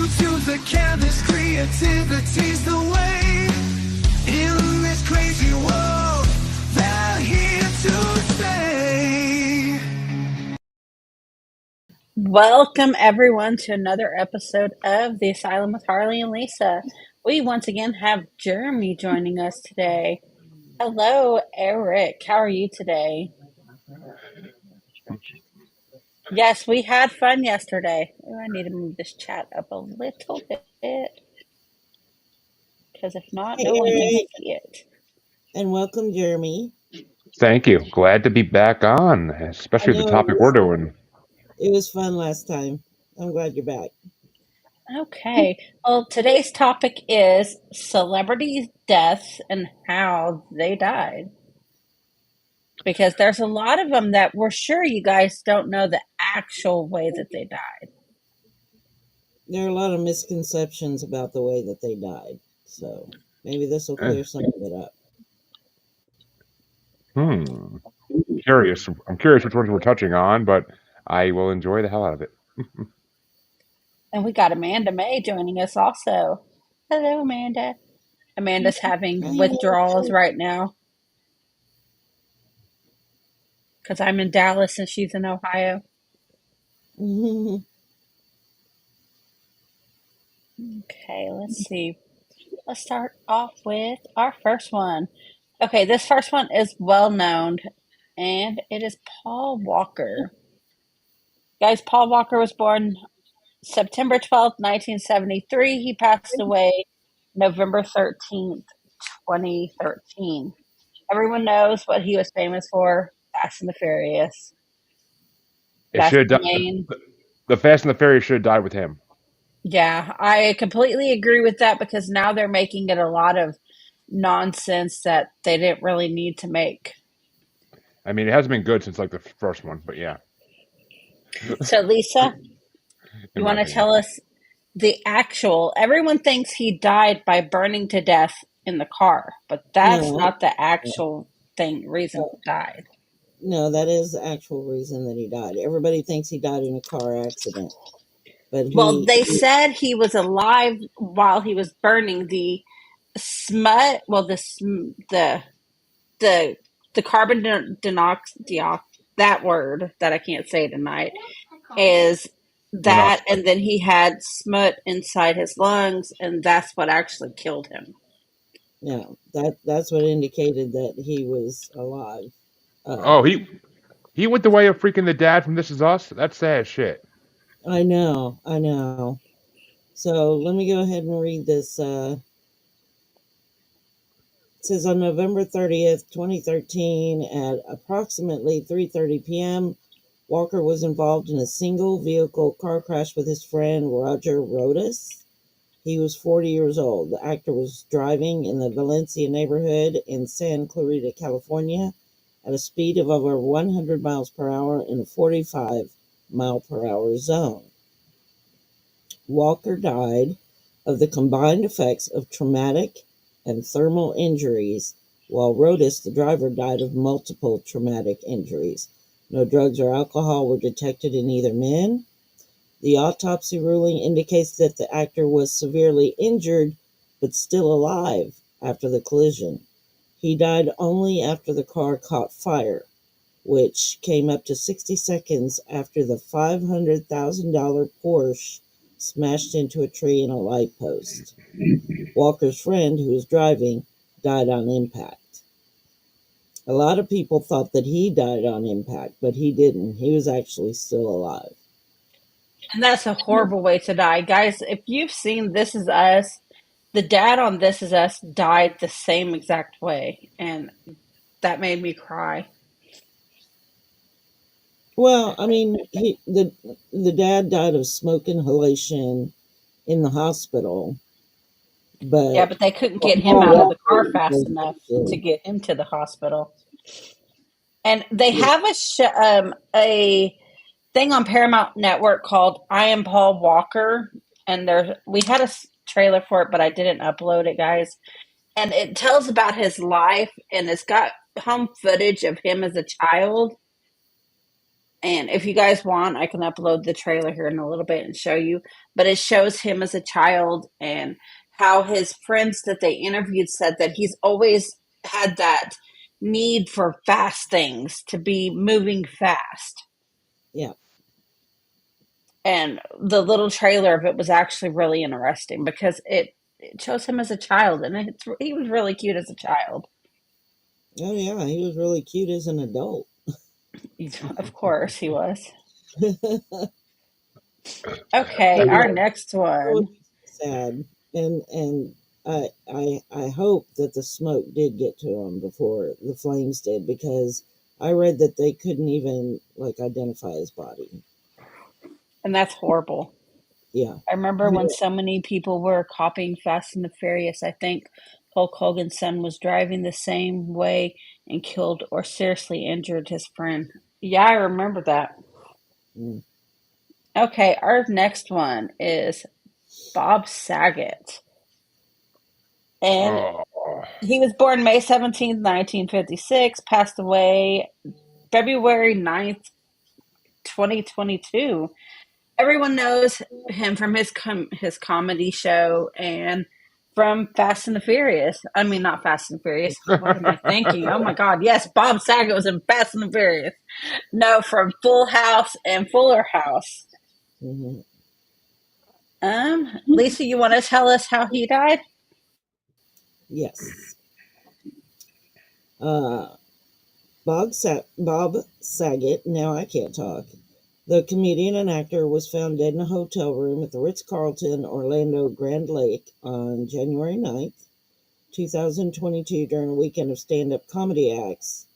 you choose the canvas, creativity's the way. In this crazy world, they're here to stay. Welcome, everyone, to another episode of The Asylum with Harley and Lisa. We once again have Jeremy joining us today. Hello, Eric. How are you today? Yes, we had fun yesterday. Ooh, I need to move this chat up a little bit because if not, Hey, no one can Eric, see it. and welcome, Jeremy. Thank you. Glad to be back on, I especially the know topic we're doing. it was fun last time. I'm glad you're back. Okay. Well, today's topic is celebrity deaths and how they died. Because there's a lot of them that we're sure you guys don't know the actual way that they died. There are a lot of misconceptions about the way that they died, so maybe this will Eh, clear some of it up. Hmm. Curious. I'm curious which ones we're touching on, but I will enjoy the hell out of it. And we got Amanda May joining us also. Hello, Amanda. Amanda's having Hi, withdrawals right now because I'm in Dallas and she's in Ohio. Amanda. Okay, let's see. Let's start off with our first one. Okay, this first one is well known, and it is Paul Walker. Guys, Paul Walker was born September 12th, 1973. He passed away November 13th, 2013. Everyone knows what he was famous for, Fast and the Furious. It That's should the have main. the Fast and the Furious should have died with him. Yeah, I completely agree with that because now they're making it a lot of nonsense that they didn't really need to make. I mean, it hasn't been good since like the first one, but yeah, So, Lisa, in you my want to opinion. tell us the actual? Everyone thinks he died by burning to death in the car, but that's No, not the actual reason he died. no, that is the actual reason that he died. Everybody thinks he died in a car accident, but Well, they said he was alive while he was burning the smut. Well, the the carbon dioxide, that word that I can't say tonight, is that, Monoxide. and then he had smut inside his lungs, and that's what actually killed him. no, that's what indicated that he was alive. Oh, Uh, he went the way of freaking the dad from This Is Us. That's sad shit. I know. So let me go ahead and read this. It says on November 30th, 2013, at approximately 3:30 p.m., Walker was involved in a single vehicle car crash with his friend Roger Rodas. He was 40 years old. The actor was driving in the Valencia neighborhood in San Clarita, California, at a speed of over 100 miles per hour in a 45-mile-per-hour zone. Walker died of the combined effects of traumatic and thermal injuries, while Rodas, the driver, died of multiple traumatic injuries. No drugs or alcohol were detected in either man. The autopsy ruling indicates that the actor was severely injured but still alive after the collision. He died only after the car caught fire, which came up to 60 seconds after the $500,000 Porsche smashed into a tree and a light post. Walker's friend, who was driving, died on impact. A lot of people thought that he died on impact, but he didn't. He was actually still alive. And that's a horrible way to die. Guys, if you've seen This Is Us, the dad on This Is Us died the same exact way. And that made me cry. Well, I mean, the dad died of smoke inhalation in the hospital, Yeah, but but they couldn't get him Paul out of the Walker car fast was enough to actually, get him to the hospital. And they have a thing on Paramount Network called "I Am Paul Walker," and we had a trailer for it, but I didn't upload it, guys. And it tells about his life, and it's got home footage of him as a child. And if you guys want, I can upload the trailer here in a little bit and show you. But it shows him as a child and how his friends that they interviewed said that he's always had that need for fast things, to be moving fast. Yeah. And the little trailer of it was actually really interesting because it shows him as a child, and he was really cute as a child. Oh yeah, he was really cute as an adult. Of course, he was. Okay, That our was next that was one. sad, and I hope that the smoke did get to him before the flames did, because I read that they couldn't even like identify his body. And that's horrible. Yeah. I remember when so many people were copying Fast and the Furious. I think Hulk Hogan's son was driving the same way and killed or seriously injured his friend. Yeah, I remember that. Mm. Okay, our next one is Bob Saget. And Oh, he was born May 17th, 1956, passed away February 9th, 2022. Everyone knows him from his comedy show and from Fast and the Furious. I mean, not Fast and Furious. What am I thinking? Oh my God! Yes, Bob Saget was in Fast and the Furious. No, from Full House and Fuller House. Hmm. Lisa, you want to tell us how he died? Yes. Uh, Bob Saget. Now I can't talk. The comedian and actor was found dead in a hotel room at the Ritz-Carlton Orlando Grand Lake on January 9th, 2022, during a weekend of stand-up comedy acts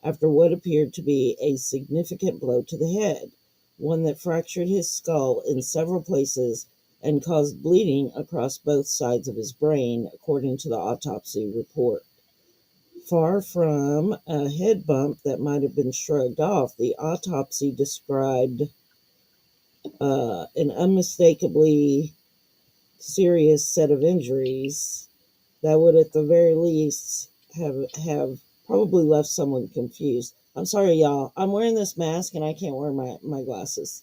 after what appeared to be a significant blow to the head, one that fractured his skull in several places and caused bleeding across both sides of his brain, according to the autopsy report. Far from a head bump that might have been shrugged off, the autopsy described an unmistakably serious set of injuries that would, at the very least, have probably left someone confused. I'm sorry, y'all. I'm wearing this mask and I can't wear my glasses.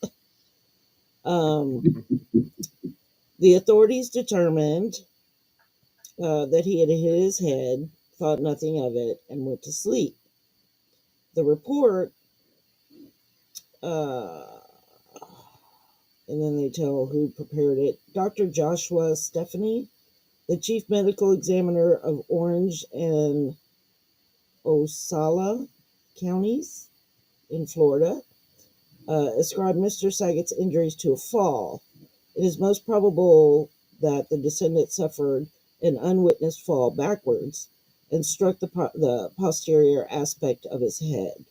The authorities determined that he had hit his head, thought nothing of it, and went to sleep. The report, and then they tell who prepared it. Dr. Joshua Stephanie, the chief medical examiner of Orange and Osceola counties in Florida, ascribed Mr. Saget's injuries to a fall. It is most probable that the descendant suffered an unwitnessed fall backwards and struck the posterior aspect of his head.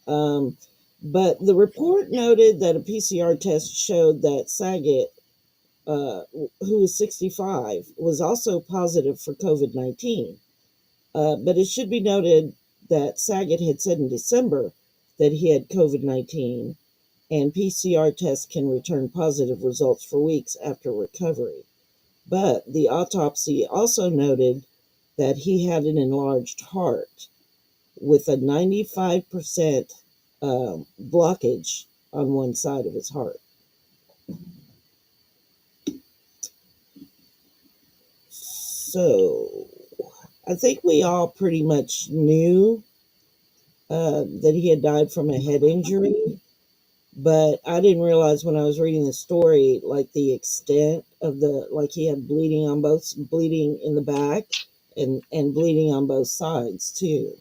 But the report noted that a PCR test showed that Saget, who was 65, was also positive for COVID-19. But it should be noted that Saget had said in December that he had COVID-19, and PCR tests can return positive results for weeks after recovery. But the autopsy also noted that he had an enlarged heart with a 95% blockage on one side of his heart. So I think we all pretty much knew that he had died from a head injury, but I didn't realize when I was reading the story, like the extent of like he had bleeding in the back and bleeding on both sides too.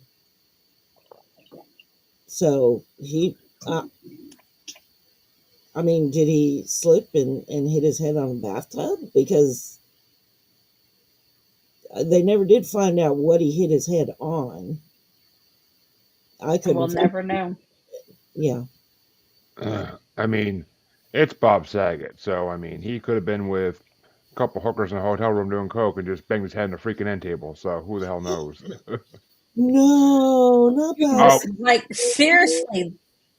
So I mean, did he slip and hit his head on a bathtub? Because they never did find out what he hit his head on. I couldn't. We'll never know. Yeah. I mean, it's Bob Saget, so I mean, he could have been with a couple hookers in a hotel room doing coke and just banged his head on a freaking end table. So who the hell knows? No, not Oh, Bob. Like, seriously,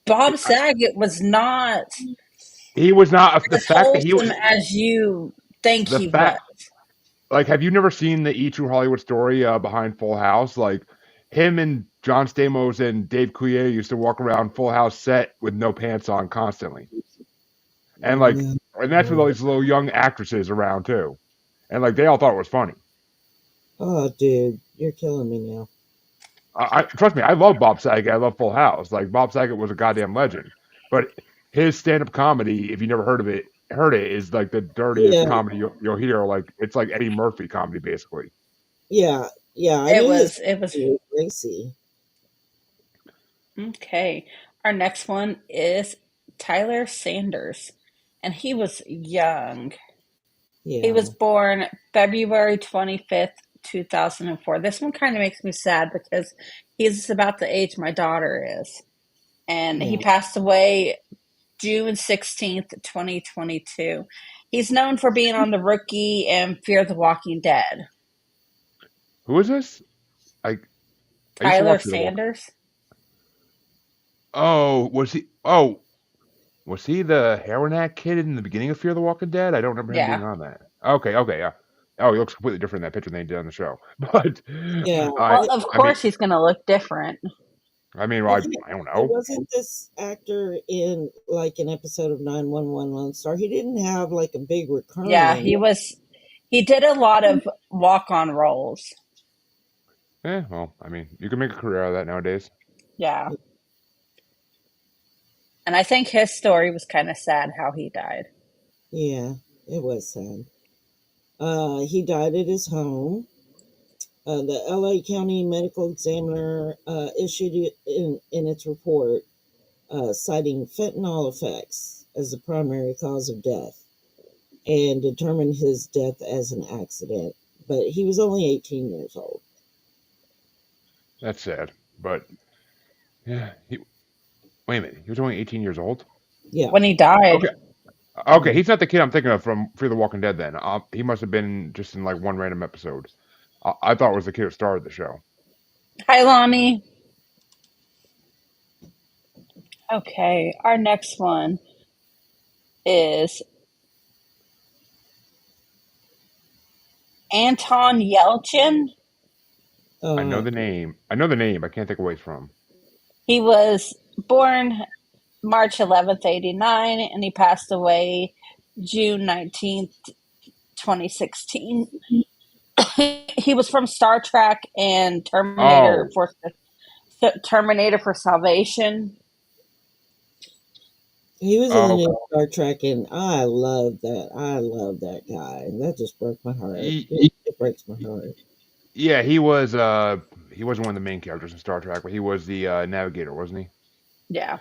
Bob Saget was not he was not the as fact that he wholesome was as you think the he was. fact. Like, have you never seen the E True Hollywood Story behind Full House? Like, him and John Stamos and Dave Coulier used to walk around Full House set with no pants on constantly, and like, No. and that's with all these little young actresses around too, and like they all thought it was funny. Oh, dude, you're killing me now. I trust me, I love Bob Saget. I love Full House. Like Bob Saget was a goddamn legend, but his stand-up comedy, if you never heard it, is like the dirtiest Yeah, comedy you'll hear. Like it's like Eddie Murphy comedy, basically. yeah, yeah. I It knew his was was Gracie. okay. Our next one is Tyler Sanders, and he was young. He was Yeah, born February 25th, 2004. This one kind of makes me sad because he's about the age my daughter is. And he yeah. passed away June 16th, 2022. He's known for being on The Rookie and Fear the Walking Dead. Who is this? I used to Tyler watch the Walk. Sanders? Oh, was he? Oh, was he the heroin addict kid in the beginning of Fear the Walking Dead? I don't remember him being Yeah. on that. Okay, yeah. Oh, he looks completely different in that picture than he did on the show. But Yeah, I, Well, of I mean, course he's going to look different. I well, think I don't it know. wasn't this actor in like an episode of 911 Lone Star. He didn't have like a big Yeah, recurring. he did a lot of walk-on roles. Well, I mean, you can make a career out of that nowadays. Yeah. And I think his story was kind of sad how he died. Yeah, it was sad. He died at his home. The LA County Medical Examiner issued it in its report, citing fentanyl effects as the primary cause of death and determined his death as an accident. But he was only 18 years old. That's sad. But yeah, wait a minute. He was only 18 years old? Yeah. When he died. Okay. Okay, he's not the kid I'm thinking of from Fear the Walking Dead then. He must have been just in like one random episode. I thought it was the kid who started the show. Hi, Lonnie. Okay, our next one is Anton Yelchin. I know the name. I can't think of where he's from. He was born March 11th, 89, and he passed away June 19th, 2016. He was from Star Trek and Oh, Terminator for Salvation. He was in the oh, new Star Trek, and I love that. I love that guy, and that just broke my heart. It breaks my heart. yeah. He wasn't one of the main characters in Star Trek, but he was the navigator, wasn't he? Yeah.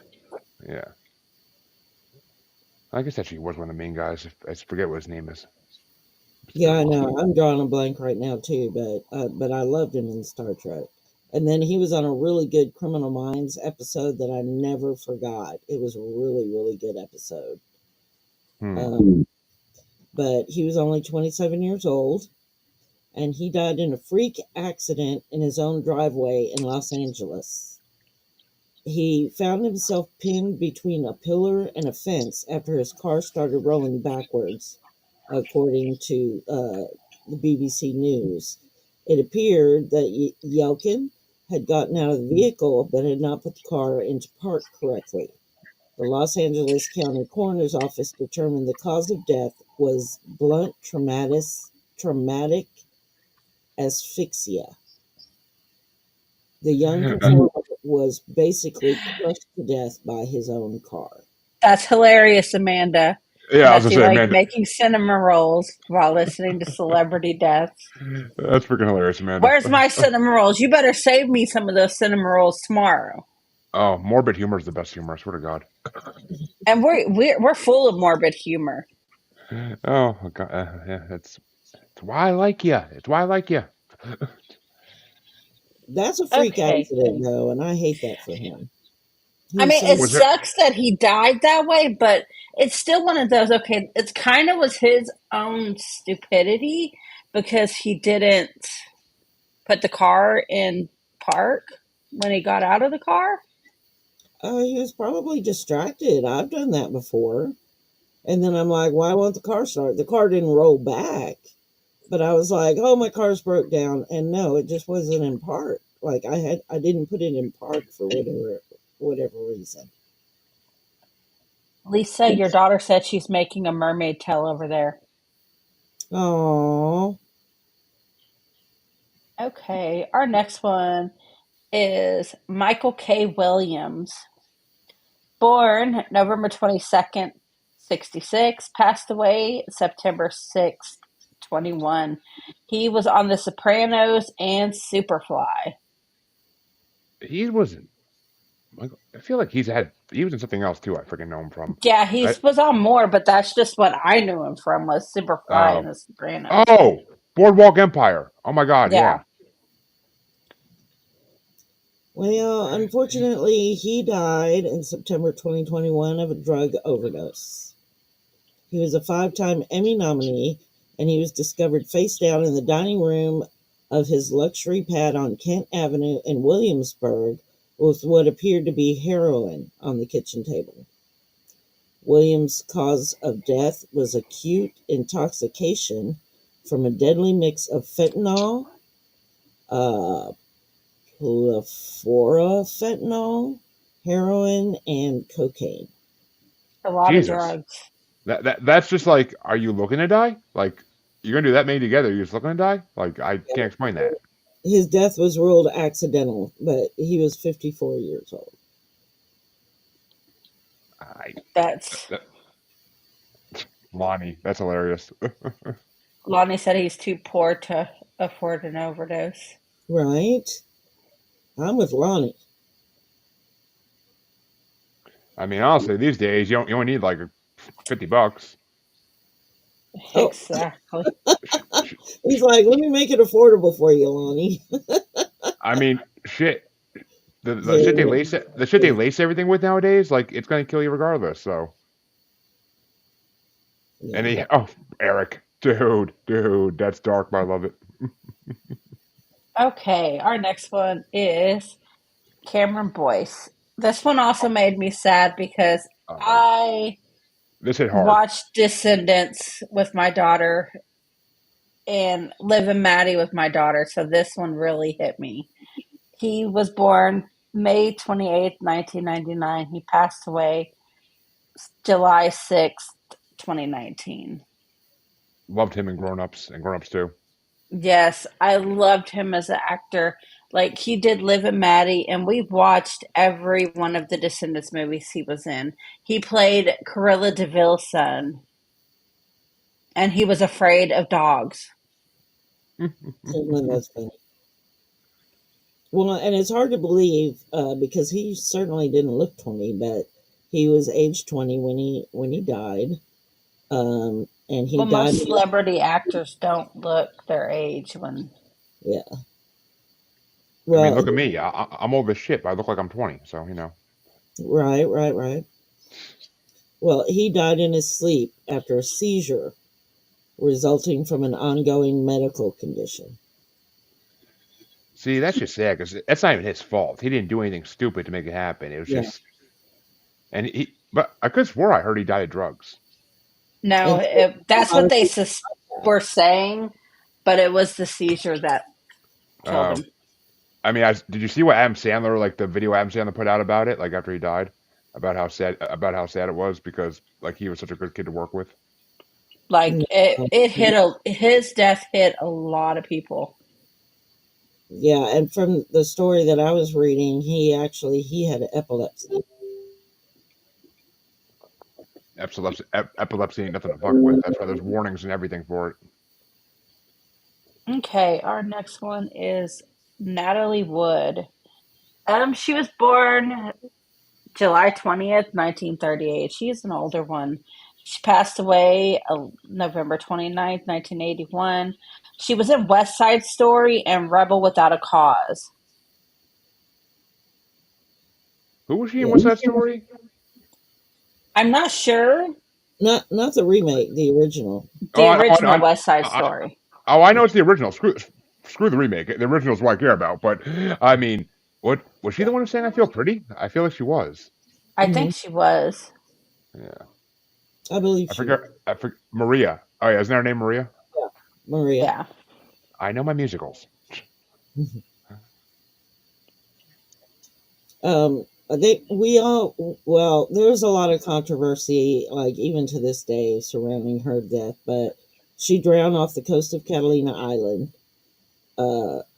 Yeah. I guess actually he was one of the main guys. I forget what his name is. Yeah, I know. I'm drawing a blank right now too, but I loved him in Star Trek. And then he was on a really good Criminal Minds episode that I never forgot. It was a really, really good episode. But he was only 27 years old, and he died in a freak accident in his own driveway in Los Angeles. He found himself pinned between a pillar and a fence after his car started rolling backwards, according to the BBC News. It appeared that Yelkin had gotten out of the vehicle but had not put the car into park correctly. The Los Angeles County Coroner's Office determined the cause of death was blunt traumatic asphyxia. The young performer was basically crushed to death by his own car. That's hilarious, Amanda. Yeah, I was That's gonna say, like Amanda. making cinema rolls while listening to celebrity deaths. That's freaking hilarious, Amanda. Where's my cinema rolls? You better save me some of those cinema rolls tomorrow. Oh, morbid humor is the best humor. I swear to God. And we're full of morbid humor. Oh God, yeah, it's why I like you. It's why I like you. That's a freak Okay. accident, though, and I hate that for him. I mean, it Was there- sucks that he died that way, but it's still one of those, okay, it's kind of was his own stupidity because he didn't put the car in park when he got out of the car. He was probably distracted. I've done that before. And then I'm like, why won't the car start? The car didn't roll back. But I was like, oh, my car's broke down. And no, it just wasn't in park. Like I didn't put it in park for whatever reason. Lisa, your daughter said she's making a mermaid tail over there. Oh, Okay, our next one is Michael K. Williams. Born November 22nd, 66, passed away September 6th, 21. He was on The Sopranos and Superfly. He wasn't. I feel like he was in something else too. I freaking know him from. Yeah, he I, was on more, but that's just what I knew him from was Superfly and oh, The Sopranos. oh, Boardwalk Empire. Oh my God, Yeah. yeah. well, unfortunately, he died in September 2021 of a drug overdose. He was a 5-time Emmy nominee, and he was discovered face down in the dining room of his luxury pad on Kent Avenue in Williamsburg with what appeared to be heroin on the kitchen table. Williams' cause of death was acute intoxication from a deadly mix of fentanyl, fentanyl, heroin, and cocaine. A lot Jesus. of drugs. That's just like, are you looking to die? Like, you're gonna do that many together, you're just looking to die? Like, I can't explain that. His death was ruled accidental, but he was 54 years old. That's Lonnie, that's hilarious. Lonnie said he's too poor to afford an overdose. Right? I'm with Lonnie. I mean, honestly, these days you only need like $50. Oh. Exactly. He's like, let me make it affordable for you, Lonnie. I mean, shit. The shit they lace everything with nowadays, like it's gonna kill you regardless. So, and Yeah. Eric, dude, that's dark, but I love it. Okay, our next one is Cameron Boyce. This one also made me sad because I This hit hard. watched Descendants with my daughter and Liv and Maddie with my daughter, so this one really hit me. He was born May 28th, 1999. He passed away July 6th, 2019. Loved him in Grown Ups and Grown Ups too. Yes, I loved him as an actor. Like he did Liv and Maddie, and we watched every one of the Descendants movies he was in. He played Corilla DeVille's son, and he was afraid of dogs. That's funny. Well, and it's hard to believe because he certainly didn't look 20, but he was age 20 when he died. And he Well, died. most celebrity actors don't look their age when. Yeah. I Well, mean, look at me. I'm old as shit, but I look like I'm 20. So you know. right. Well, he died in his sleep after a seizure resulting from an ongoing medical condition. See, that's just sad because that's not even his fault. He didn't do anything stupid to make it happen. It was Yeah. just, but I could swear I heard he died of drugs. No, that's what they were saying, but it was the seizure that killed him. I mean, did you see what Adam Sandler, like the video Adam Sandler put out about it, like after he died, about how sad it was because like he was such a good kid to work with. Like it hit his death hit a lot of people. Yeah, and from the story that I was reading, he had epilepsy. Epilepsy ain't nothing to fuck with. That's why there's warnings and everything for it. Okay, our next one is Natalie Wood. She was born July 20th, 1938. She's an older one. She passed away November 29th, 1981. She was in West Side Story and Rebel Without a Cause. Who was she in West Side Story? I'm not sure. Not the remake, the original. The original West Side Story. I know it's the original. Screw the remake. The original is what I care about. But I mean, what was she the one who sang "I Feel Pretty"? I feel like she was. I think she was. Yeah, I believe. I forget. Maria. Oh yeah, isn't her name Maria? Yeah, Maria. Yeah. I know my musicals. There's a lot of controversy, like even to this day, surrounding her death, but she drowned off the coast of Catalina Island.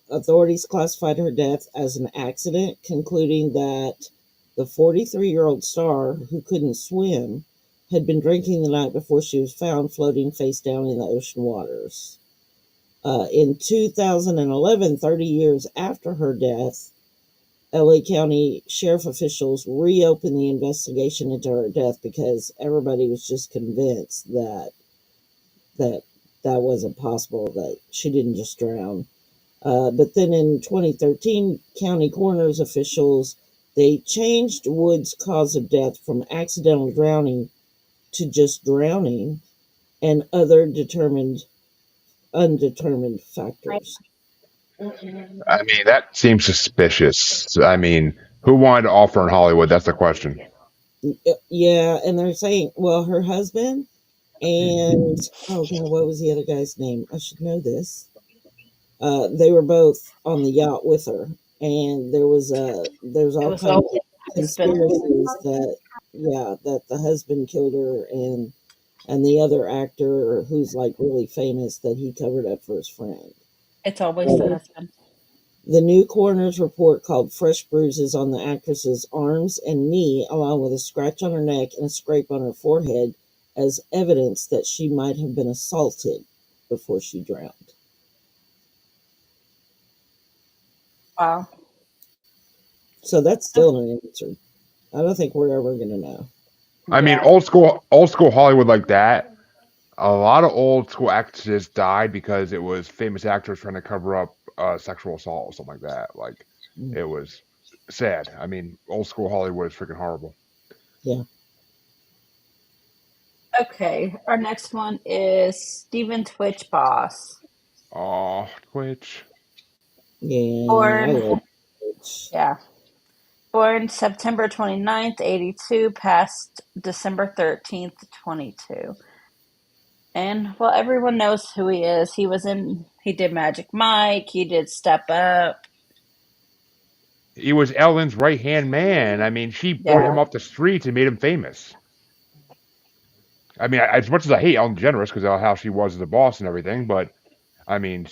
Authorities classified her death as an accident, concluding that the 43-year-old star, who couldn't swim, had been drinking the night before she was found floating face down in the ocean waters. In 2011, 30 years after her death, LA County sheriff officials reopened the investigation into her death because everybody was just convinced that that wasn't possible, that she didn't just drown. But then in 2013, county coroner's officials, they changed Wood's cause of death from accidental drowning to just drowning and other undetermined factors. I mean, that seems suspicious. I mean, who wanted to offer in Hollywood? That's the question. Yeah, and they're saying, well, her husband and oh god, what was the other guy's name? I should know this. They were both on the yacht with her, and there's It all was kinds of always the husband. conspiracies that the husband killed her, and the other actor who's like really famous, that he covered up for his friend. It's always the husband. The new coroner's report called fresh bruises on the actress's arms and knee, along with a scratch on her neck and a scrape on her forehead, as evidence that she might have been assaulted before she drowned. Wow. So that's still an answer. I don't think we're ever going to know. I mean, Yeah. old school Hollywood like that. A lot of old school actresses died because it was famous actors trying to cover up sexual assault or something like that. Like, Mm. it was sad. I mean, old school Hollywood is freaking horrible. Yeah. Okay, our next one is Steven Twitch Boss. Oh, Twitch. Yeah. I Born, love it. yeah, born September 29th, 82, passed December 13th, 22. And well, everyone knows who he is. He did Magic Mike, he did Step Up. He was Ellen's right hand man. I mean, she brought him Yeah. off the streets and made him famous. I mean, as much as I hate Ellen DeGeneres because of how she was as a boss and everything, but I mean,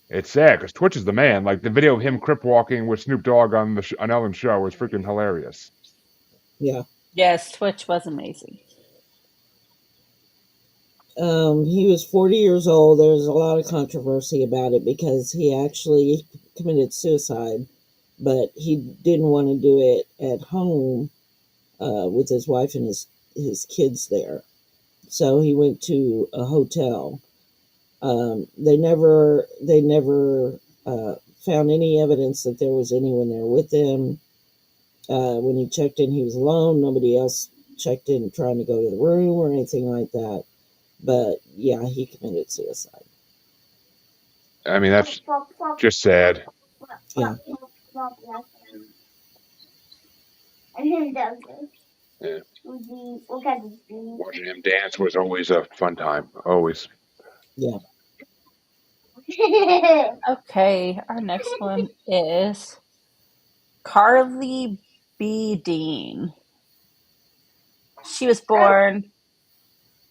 it's sad because Twitch is the man. Like the video of him crip walking with Snoop Dogg on on Ellen's show was freaking hilarious. Yeah. Yes, Twitch was amazing. He was 40 years old. There's a lot of controversy about it because he actually committed suicide, but he didn't want to do it at home with his wife and his kids there. So he went to a hotel. They never found any evidence that there was anyone there with him. When he checked in, he was alone. Nobody else checked in trying to go to the room or anything like that. But yeah, he committed suicide. I mean, that's just sad. Yeah. Yeah. Watching him dance was always a fun time. Always. Yeah. Okay, our next one is Carly B. Dean. She was born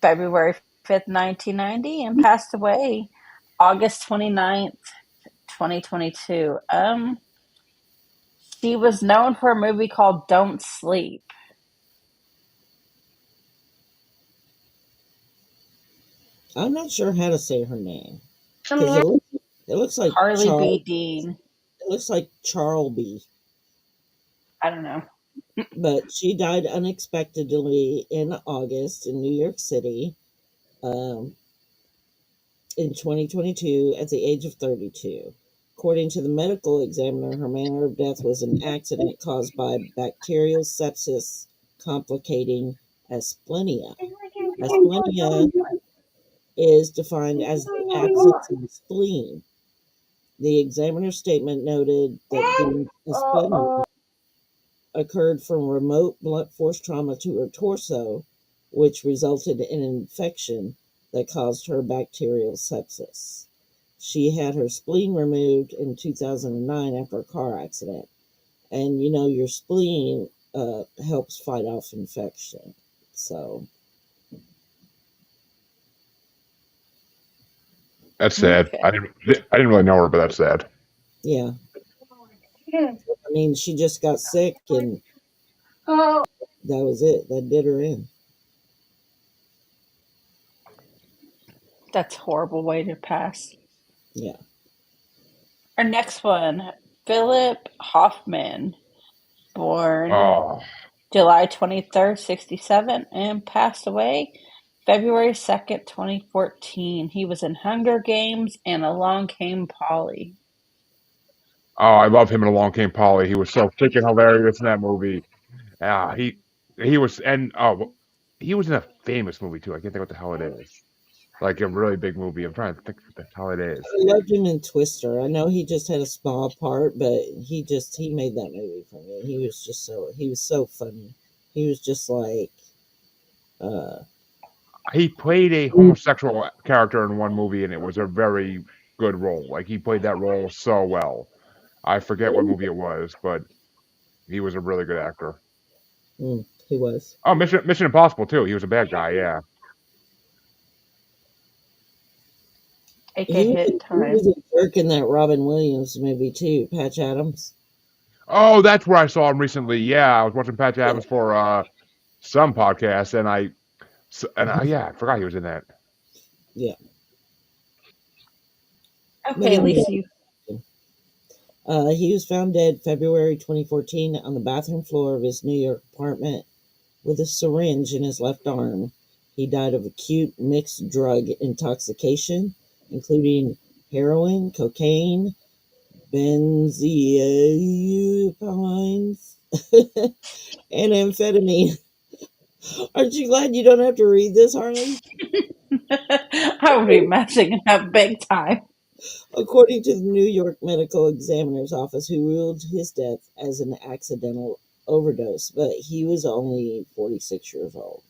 February 5th, 1990, and passed away August 29th, 2022. She was known for a movie called Don't Sleep. I'm not sure how to say her name because it looks like Carly Charles. B. Dean. It looks like Charleby. I don't know. But she died unexpectedly in August in New York City in 2022 at the age of 32. According to the medical examiner, her manner of death was an accident caused by bacterial sepsis complicating asplenia. Asplenia is defined as the absence of a spleen. The examiner's statement noted that the asplenia occurred from remote blunt force trauma to her torso, which resulted in an infection that caused her bacterial sepsis. She had her spleen removed in 2009 after a car accident, and your spleen helps fight off infection. So That's sad. Okay. I didn't really know her, but that's sad. yeah, I mean, she just got sick, and that was it. That did her in. That's a horrible way to pass. Yeah. Our next one, Philip Hoffman, born Oh, July 23rd, 67, and passed away February 2nd, 2014. He was in Hunger Games and Along Came Polly. I love him in Along Came Polly. He was so freaking hilarious in that movie. Ah, he was, and he was in a famous movie too. I can't think what the hell it is. Like a really big movie. I'm trying to think what the hell it is. I loved him in Twister. I know he just had a small part, but he made that movie for me. He was so funny. He was just like uh He played a homosexual character in one movie, and it was a very good role. Like he played that role so well. I forget what movie it was, but he was a really good actor. he was. Oh, Mission Impossible too. He was a bad guy. Yeah. Take a He hit was time. a jerk in that Robin Williams movie too, Patch Adams. Oh, that's where I saw him recently. Yeah, I was watching Patch Adams for some podcast, and I forgot he was in that. Yeah. Okay, Lisa, you. He was found dead February 2014 on the bathroom floor of his New York apartment with a syringe in his left arm. He died of acute mixed drug intoxication, including heroin, cocaine, benzodiazepines, and amphetamine. Aren't you glad you don't have to read this, Harley? I would be messing up big time. According to the New York Medical Examiner's Office, who ruled his death as an accidental overdose, but he was only 46 years old.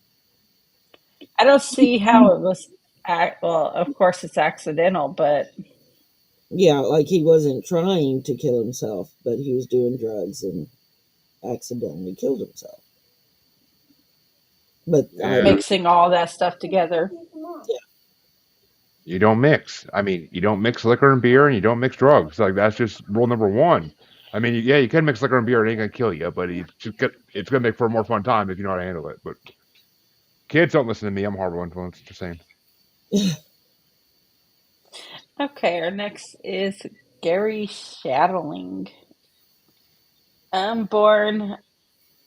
I don't see how it was. Well, of course it's accidental, but Yeah, like he wasn't trying to kill himself, but he was doing drugs and accidentally killed himself. But Yeah. mixing all that stuff together. You don't mix. I mean, you don't mix liquor and beer, and you don't mix drugs. Like that's just rule number one. I mean, yeah, you can mix liquor and beer; it ain't gonna kill you, but it's gonna make for a more fun time if you know how to handle it. But kids don't listen to me. I'm a horrible influence. Just saying. Okay, our next is Gary Shadling. Born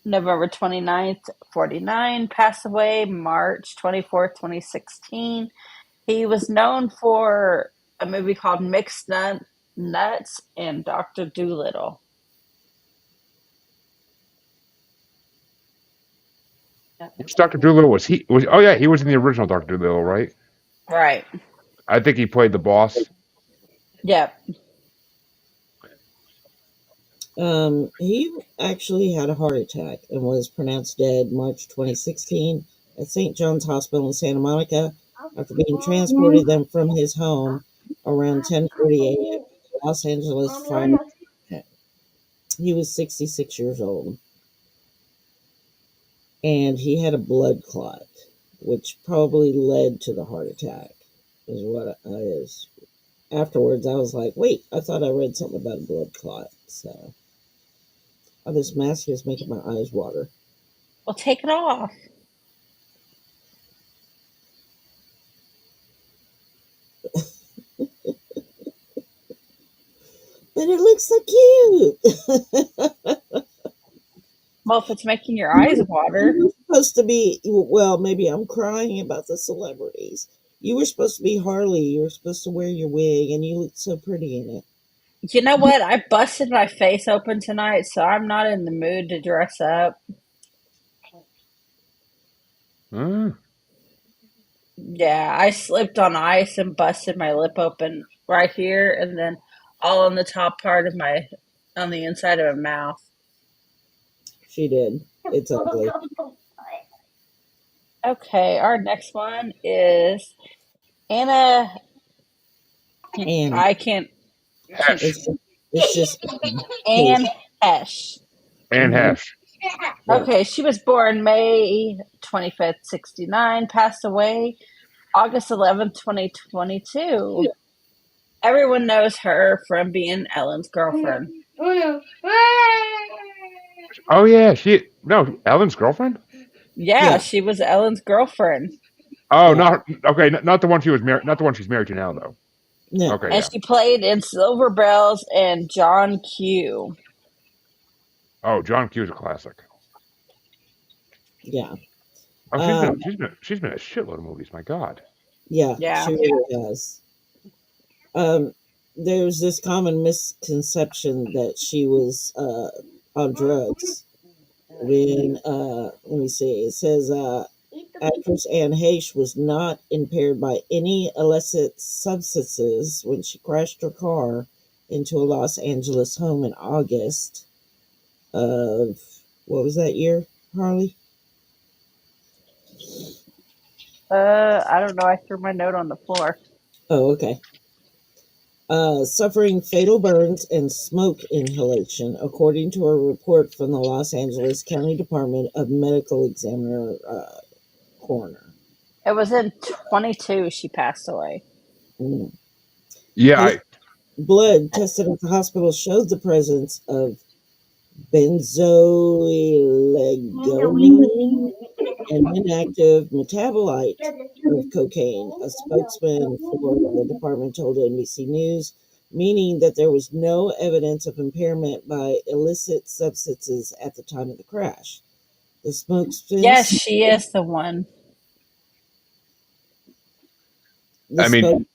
November 29th, 49, passed away March 24th, 2016. He was known for a movie called Mixed Nuts and Dr. Dolittle. Which Dr. Dolittle was he? Oh yeah, he was in the original Dr. Dolittle, right? Right. I think he played the boss. Yep. He actually had a heart attack and was pronounced dead March 2016 at St. John's Hospital in Santa Monica after being transported them from his home around 10:40 a.m. to the Los Angeles Fire. He was 66 years old, and he had a blood clot, which probably led to the heart attack. Is what I is. Afterwards, I was like, wait, I thought I read something about a blood clot. So, this mask is making my eyes water. Well, take it off. But it looks so cute. Well, if it's making your eyes water. You were supposed to be, well, maybe I'm crying about the celebrities. You were supposed to be Harley. You were supposed to wear your wig, and you looked so pretty in it. You know what? I busted my face open tonight, so I'm not in the mood to dress up. Yeah, I slipped on ice and busted my lip open right here, and then all on the top part of on the inside of my mouth. She did. It's ugly. Okay, our next one is Anna. And I can't. it's just Anne Hesh. Anne Mhm. Hesh. Right. Okay, she was born May 25th, 69, passed away August 11th, 2022. Everyone knows her from being Ellen's girlfriend. Oh yeah, Ellen's girlfriend. Yeah, Yeah. she was Ellen's girlfriend. Oh, Yeah. not okay. Not the one she was married. Not the one she's married to now, though. No. Okay, And yeah. she played in Silver Bells and John Q. Oh, John Q is a classic. Yeah. Oh, Um, she's been in a shitload of movies. My God. yeah, Yeah. she really has. There's this common misconception that she was on drugs. When let me see, it says actress Anne Heche was not impaired by any illicit substances when she crashed her car into a Los Angeles home in August of what was that year, Harley? I don't know. I threw my note on the floor. Oh, okay. Suffering fatal burns and smoke inhalation, according to a report from the Los Angeles County Department of Medical Examiner coroner. It was in 22 she passed away. Mm. Yeah, Blood tested at the hospital showed the presence of benzoylecgonine, an inactive metabolite of cocaine. A spokesman for the department told NBC News, meaning that there was no evidence of impairment by illicit substances at the time of the crash. The spokesman, Yes, she is the one. the I mean,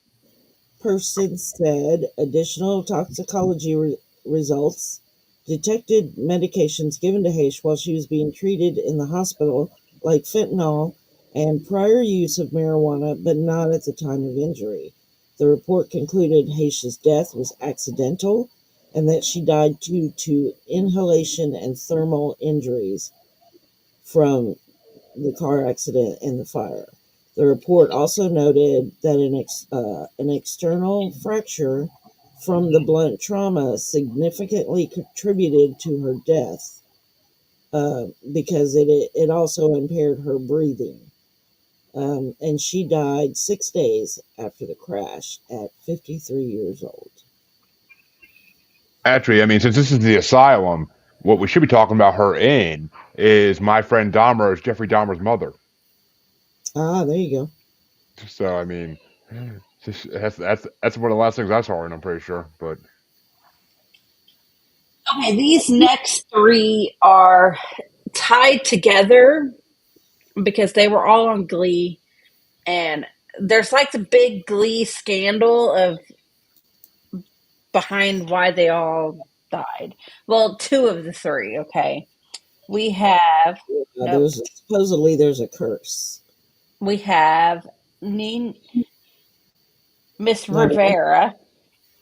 spokesperson said additional toxicology results detected medications given to Heche while she was being treated in the hospital, like fentanyl and prior use of marijuana, but not at the time of injury. The report concluded Heche's death was accidental and that she died due to inhalation and thermal injuries from the car accident and the fire. The report also noted that an external fracture from the blunt trauma significantly contributed to her death because it also impaired her breathing. And she died 6 days after the crash at 53 years old. actually, I mean, since this is the asylum, what we should be talking about her in is My Friend Dahmer is Jeffrey Dahmer's mother. Ah, there you go. So I mean, that's one of the last things I saw her in. I'm pretty sure, but Okay, these next three are tied together because they were all on Glee, and there's like the big Glee scandal of behind why they all died. Well, two of the three. Okay, we have nope. Supposedly there's a curse. We have Miss Naya. Rivera.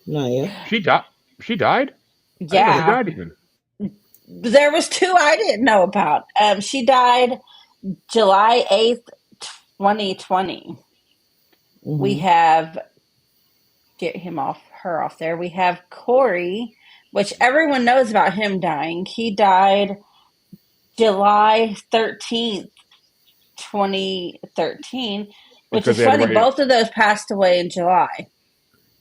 Naya. she died. She died. I didn't know she Yeah, died even. there was two I didn't know about. She died July 8th, 2020. We Mm-hmm. have get her off there. We have Corey, which everyone knows about him dying. He died July 13th, 2013, which Because is funny. Both of those passed away in July.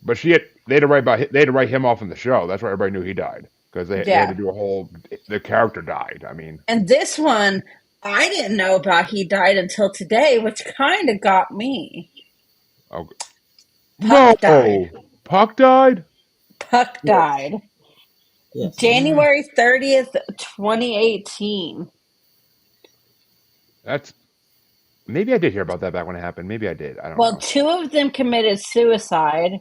but they had to write him off in the show. That's why everybody knew he died because they had to do a whole. The character died. I mean, And this one, I didn't know about. He died until today, which kind of got me. oh, Puck died. Puck died. Puck died. Yes. January 30th, 2018. That's maybe I did hear about that back when it happened. Maybe I did. I don't Well, know. two of them committed suicide,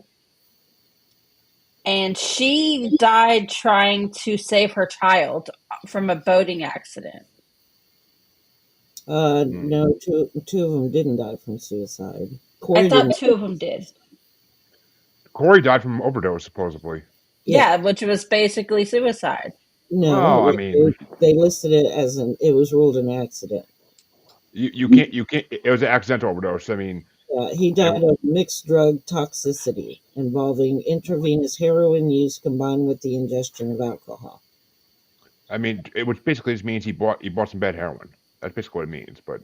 and she died trying to save her child from a boating accident. No, two of them didn't die from suicide. I thought two of them did. Corey died from overdose, supposedly. Yeah, which was basically suicide. No, Well, I mean, they listed it as it was ruled an accident. you can't. It was an accidental overdose. I mean, He died of mixed drug toxicity involving intravenous heroin use combined with the ingestion of alcohol. I mean, which basically just means he bought some bad heroin. That's basically what it means. But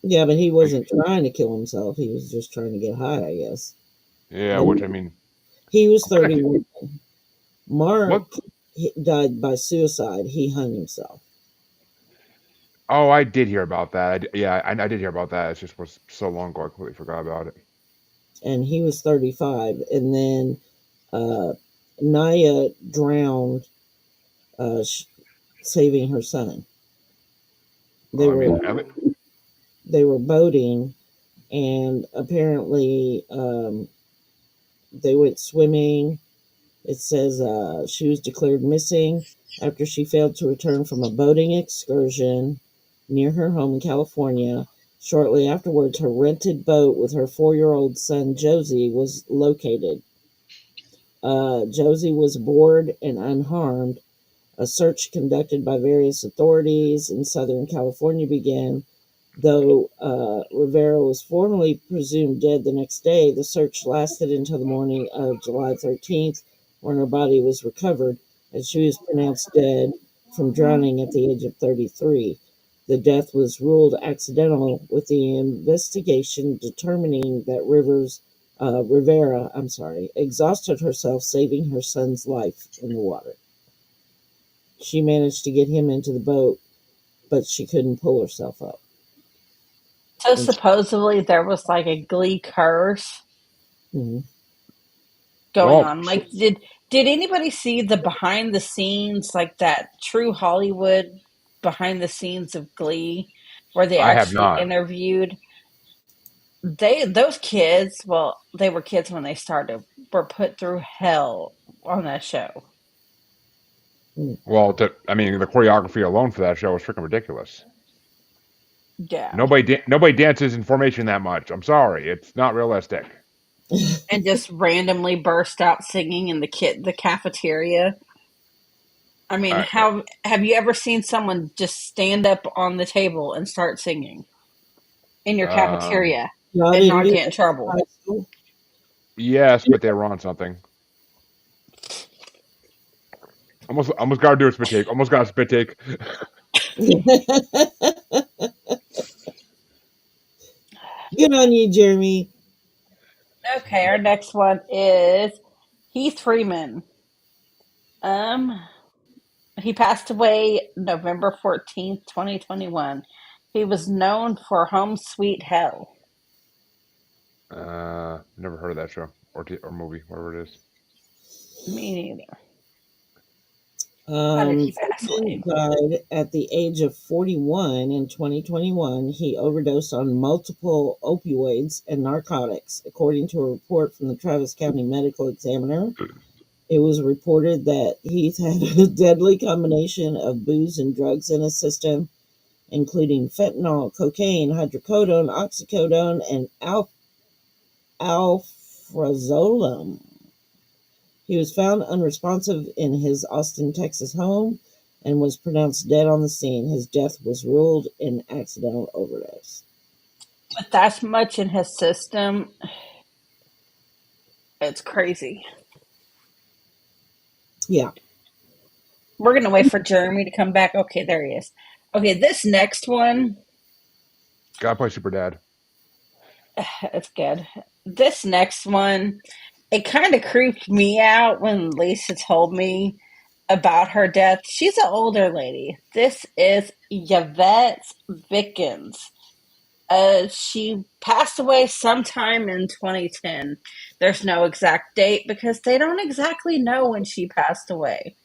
Yeah, but he wasn't trying to kill himself. He was just trying to get high, I guess. yeah, And which I mean, he was what? 31. Mark What? died by suicide. He hung himself. Oh, I did hear about that. I did hear about that. It just was so long ago, I completely forgot about it. And he was 35. And then Naya drowned, saving her son. They I mean, they were boating, and apparently they went swimming. It says she was declared missing after she failed to return from a boating excursion near her home in California. Shortly afterwards, her rented boat with her 4-year-old son Josie was located. Josie was aboard and unharmed. A search conducted by various authorities in Southern California began. Though Rivera was formally presumed dead the next day, the search lasted until the morning of July 13th, when her body was recovered, and she was pronounced dead from drowning at the age of 33. The death was ruled accidental, with the investigation determining that Rivera exhausted herself saving her son's life in the water. She managed to get him into the boat, but she couldn't pull herself up. So supposedly there was like a Glee curse Mhm. going well, on. Like, did anybody see the behind the scenes, like that true Hollywood behind the scenes of Glee, where they I have actually not. interviewed those kids? Well, they were kids when they started. Were put through hell on that show. Well, I mean, the choreography alone for that show was freaking ridiculous. Yeah, Nobody dances in formation that much. I'm sorry, it's not realistic. and just randomly burst out singing in the cafeteria. I mean, Uh, how have you ever seen someone just stand up on the table and start singing in your um, cafeteria No, I and didn't not do get in that in trouble? high school. yes, but they were on something. Almost got to do a spit take. Almost got a spit take. Good on you, Jeremy. Okay, our next one is Heath Freeman. Um, he passed away November 14th, 2021. He was known for Home Sweet Hell. Never heard of that show or movie, whatever it is. Me neither. How did he pass Freeman away? died at the age of 41 in 2021. He overdosed on multiple opioids and narcotics, according to a report from the Travis County Medical Examiner. It was reported that Heath had a deadly combination of booze and drugs in his system, including fentanyl, cocaine, hydrocodone, oxycodone, and alprazolam. He was found unresponsive in his Austin, Texas home and was pronounced dead on the scene. His death was ruled an accidental overdose. With that much in his system, it's crazy. Yeah. We're going to wait for Jeremy to come back. Okay, there he is. Okay, this next one, Gotta play Super Dad. it's good. This next one, it kind of creeped me out when Lisa told me about her death. She's an older lady. This is Yvette Vickens. She passed away sometime in 2010. There's no exact date because they don't exactly know when she passed away.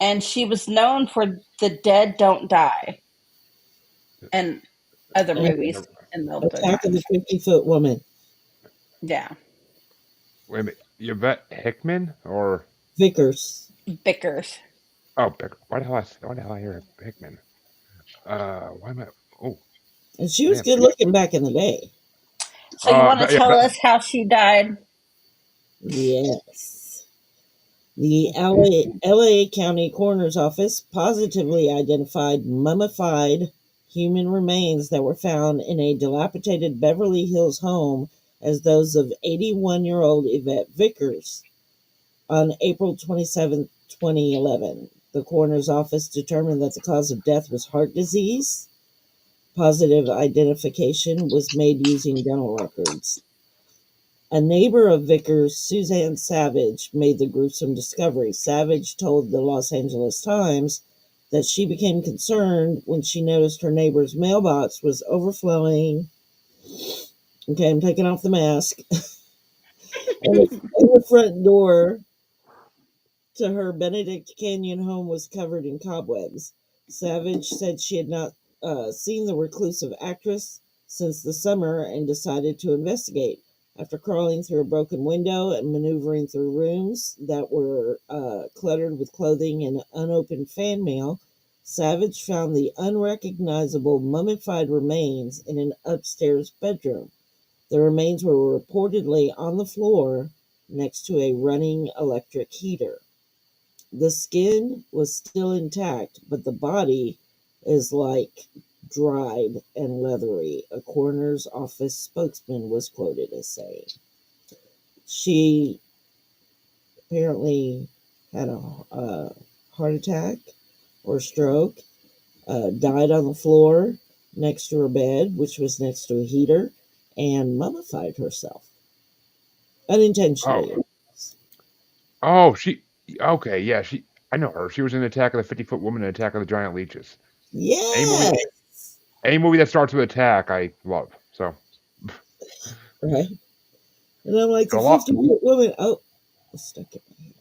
And she was known for The Dead Don't Die and other And movies in the older Attack of the times. 50-Foot Woman. Yeah. Wait a minute, Yvette Hickman or Vickers. Bickers. Why the hell I hear Hickman? Why am I? Oh, And she was man. good looking back in the day. So you want to Yeah, tell us how she died? Yes. The LA County Coroner's Office positively identified mummified human remains that were found in a dilapidated Beverly Hills home as those of 81-year-old Yvette Vickers. On April 27, 2011. The coroner's office determined that the cause of death was heart disease. Positive identification was made using dental records. A neighbor of Vickers, Suzanne Savage, made the gruesome discovery. Savage told the Los Angeles Times that she became concerned when she noticed her neighbor's mailbox was overflowing. Okay, I'm taking off the mask. And the front door to her Benedict Canyon home was covered in cobwebs. Savage said she had not seen the reclusive actress since the summer and decided to investigate. After crawling through a broken window and maneuvering through rooms that were cluttered with clothing and unopened fan mail, Savage found the unrecognizable mummified remains in an upstairs bedroom. The remains were reportedly on the floor next to a running electric heater. The skin was still intact, but the body is like dried and leathery, a coroner's office spokesman was quoted as saying. She apparently had a heart attack or stroke, died on the floor next to her bed, which was next to a heater, and mummified herself unintentionally. Oh, okay, yeah, I know her. She was in Attack of the 50-Foot Woman and Attack of the Giant Leeches. Any movie that starts with attack, I love. So, right. And I'm like, the A lot- 50-foot woman. Oh, it's stuck in my head.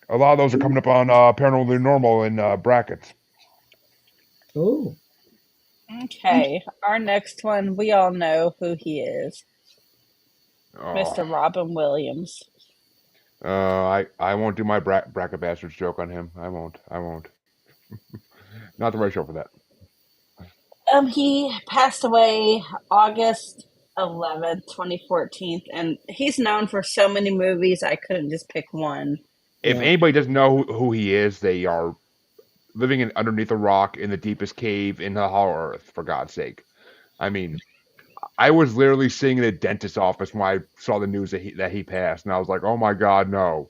a lot of those are coming up on Paranormally Normal in brackets. Oh, Okay, our next one, we all know who he is. Oh, Mr. Robin Williams. I won't do my bracket bastards joke on him. I won't. Not the right show for that. He passed away August 11th, 2014, and he's known for so many movies, I couldn't just pick one. If Yeah. anybody doesn't know who he is, they are living underneath a rock in the deepest cave in the hollow earth, for God's sake. I mean, I was literally sitting in a dentist's office when I saw the news that he passed, and I was like, oh my God, no.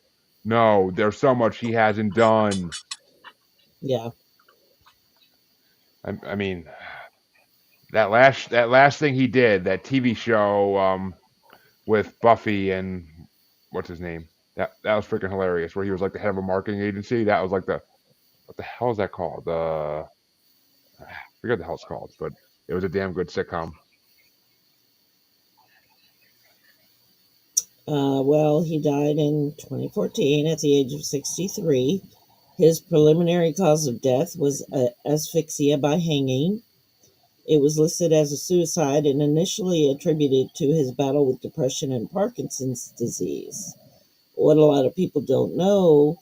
There's so much he hasn't done. Yeah. I mean, that last thing he did, that TV show with Buffy and what's his name? That was freaking hilarious. Where he was like the head of a marketing agency. That was like what the hell is that called? I forget what the hell it's called, but it was a damn good sitcom. Well, he died in 2014 at the age of 63. His preliminary cause of death was asphyxia by hanging. It was listed as a suicide and initially attributed to his battle with depression and Parkinson's disease. What a lot of people don't know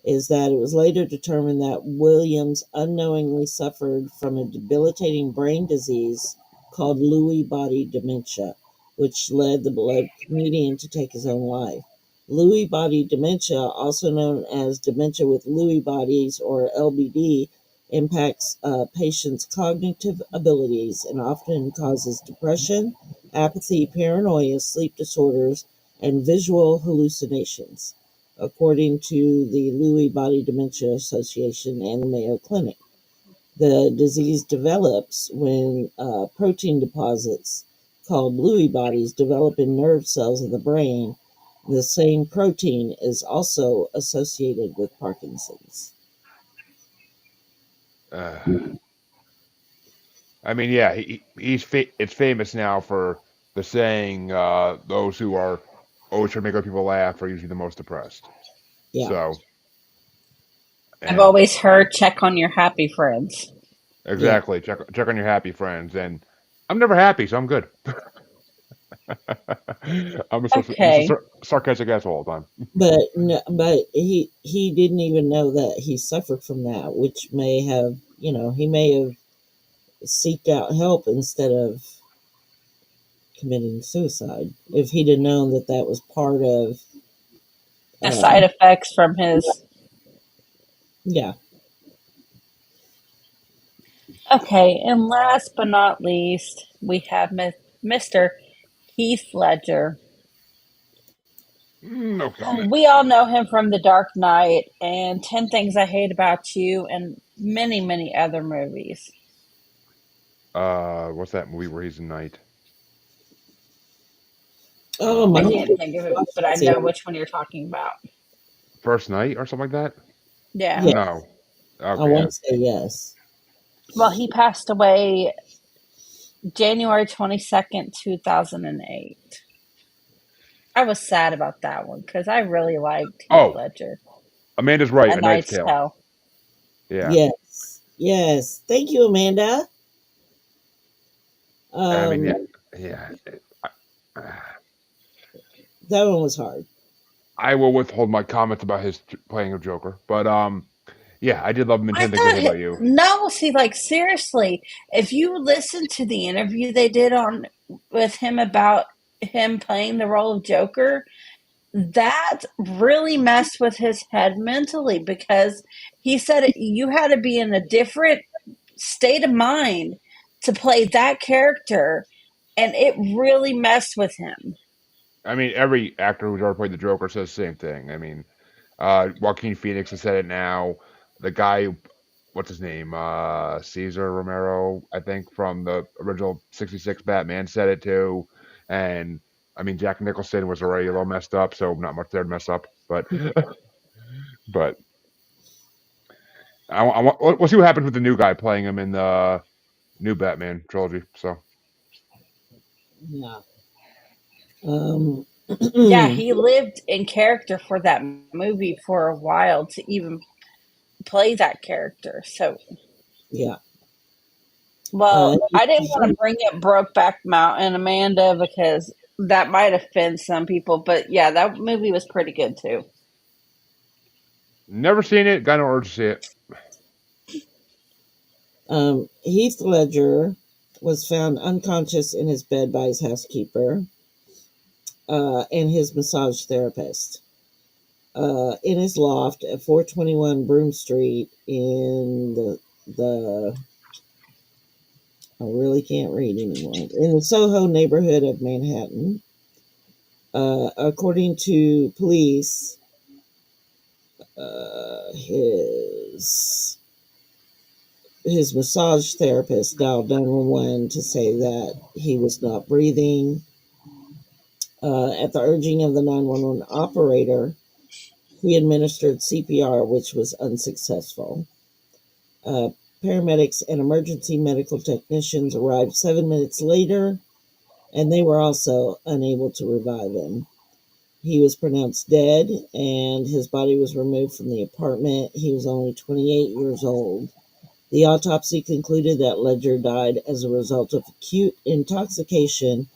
is that it was later determined that Williams unknowingly suffered from a debilitating brain disease called Lewy body dementia, which led the beloved comedian to take his own life. Lewy body dementia, also known as dementia with Lewy bodies or LBD, impacts patients' cognitive abilities and often causes depression, apathy, paranoia, sleep disorders, and visual hallucinations, according to the Lewy Body Dementia Association and the Mayo Clinic. The disease develops when protein deposits called Lewy bodies develop in nerve cells of the brain. The same protein is also associated with Parkinson's. I mean, yeah, it's famous now for the saying, those who are always trying to make other people laugh are usually the most depressed. Yeah. So, I've always heard check on your happy friends. Exactly. Yeah. Check on your happy friends, and I'm never happy, so I'm good. I'm just a sarcastic asshole all the time. But he didn't even know that he suffered from that, which may have, he may have seeked out help instead of committing suicide if he'd have known that that was part of the side effects from his. Yeah. Okay, and last but not least, we have Mr. Heath Ledger. No comment. We all know him from The Dark Knight and 10 Things I Hate About You and many, many other movies. What's that movie where he's a knight? Oh my I Um, can't God. think of it, but I That's it. know which one you're talking about. First Night or something like that? Yeah. Yes, No. I Okay, want yeah. to say yes. Well, he passed away January 22nd, 2008. I was sad about that one because I really liked Heath Oh, Ledger. Amanda's right. A A Knight's Knight's Tale. Tale. Yeah. Yes. Yes. Thank you, Amanda. I mean, yeah, Um, yeah. that one was hard. I will withhold my comments about his playing of Joker, but yeah, I did love him in I 10 Things I Hate thought, About You. no, see, like, seriously, if you listen to the interview they did on with him about him playing the role of Joker, that really messed with his head mentally because he said you had to be in a different state of mind to play that character, and it really messed with him. I mean, every actor who's ever played the Joker says the same thing. I mean, Joaquin Phoenix has said it now. The guy, what's his name? Cesar Romero, I think, from the original '66 Batman said it too. And I mean, Jack Nicholson was already a little messed up, so not much there to mess up. But but we'll see what happens with the new guy playing him in the new Batman trilogy. So Yeah. Um, Yeah, he lived in character for that movie for a while to even play that character. So, yeah. well, I didn't want He- to bring up Brokeback Mountain, Amanda, because that might offend some people. But yeah, that movie was pretty good too. never seen it. Got no urge to see it. Heath Ledger was found unconscious in his bed by his housekeeper and his massage therapist in his loft at 421 Broome Street in the I really can't read anymore, in the Soho neighborhood of Manhattan. According to police, his massage therapist dialed 911 to say that he was not breathing. At the urging of the 911 operator, he administered CPR, which was unsuccessful. Paramedics and emergency medical technicians arrived 7 minutes later, and they were also unable to revive him. He was pronounced dead, and his body was removed from the apartment. He was only 28 years old. The autopsy concluded that Ledger died as a result of acute intoxication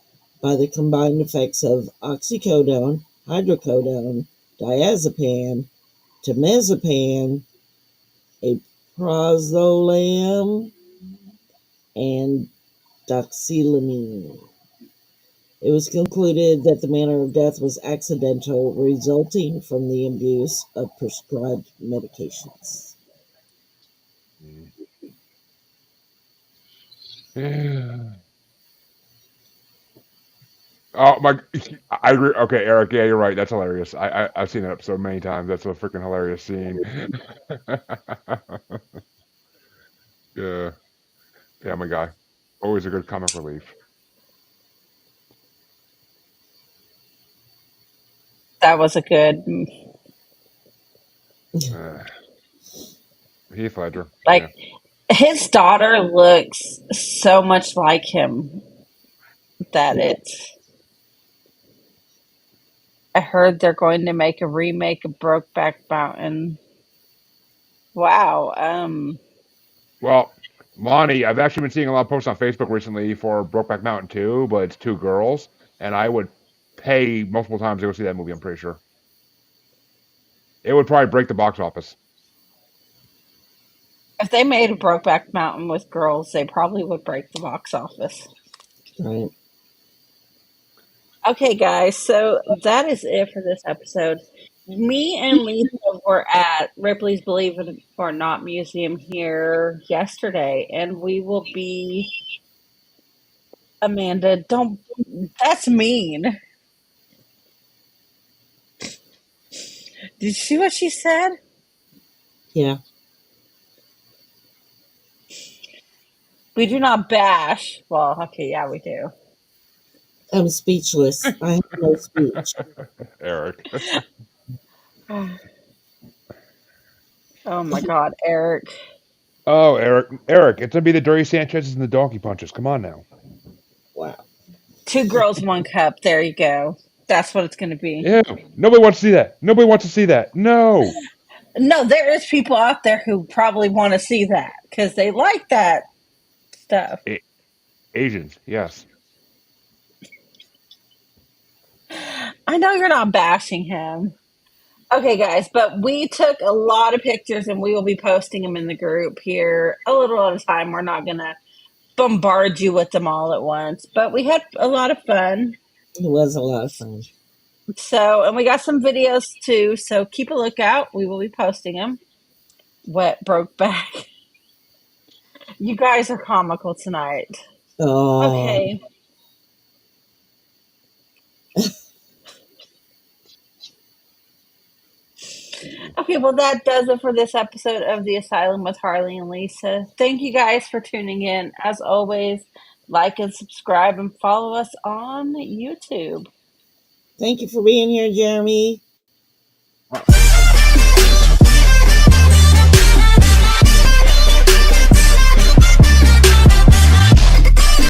by the combined effects of oxycodone, hydrocodone, diazepam, temazepam, alprazolam, and doxylamine. It was concluded that the manner of death was accidental, resulting from the abuse of prescribed medications. Yeah. Oh my! I agree. Okay, Eric. Yeah, you're right. That's hilarious. I've seen that episode many times. That's a freaking hilarious scene. Yeah, Family Guy. Always a good comic relief. That was a good, Uh, Heath Ledger. Yeah. like, his daughter looks so much like him that it's. I heard they're going to make a remake of Brokeback Mountain. Wow. Well, Lonnie, I've actually been seeing a lot of posts on Facebook recently for Brokeback Mountain 2, but it's two girls, and I would pay multiple times to go see that movie. I'm pretty sure it would probably break the box office. If they made a Brokeback Mountain with girls, they probably would break the box office. Right. Okay, guys, so that is it for this episode. Me and Lisa were at Ripley's Believe It or Not Museum here yesterday, and we will be. Amanda, don't. That's mean. Did you see what she said? Yeah. We do not bash. Well, okay, yeah, we do. I'm speechless. I have no speech. Eric. Oh my God, Eric. Oh, Eric, it's gonna be the Dirty Sanchez's and the Donkey Punches. Come on now. Wow. 2 girls, 1 cup. There you go. That's what it's going to be. Ew. Nobody wants to see that. Nobody wants to see that. No. No, there is people out there who probably want to see that because they like that stuff. Asians, yes. I know you're not bashing him. Okay, guys, but we took a lot of pictures and we will be posting them in the group here a little at a time. We're not going to bombard you with them all at once, but we had a lot of fun. It was a lot of fun. So, and we got some videos too, so keep a lookout. We will be posting them. Wet broke back. You guys are comical tonight. Oh. Okay. Okay, well, that does it for this episode of The Asylum with Harley and Lisa. Thank you guys for tuning in. As always, like and subscribe and follow us on YouTube. Thank you for being here, Jeremy.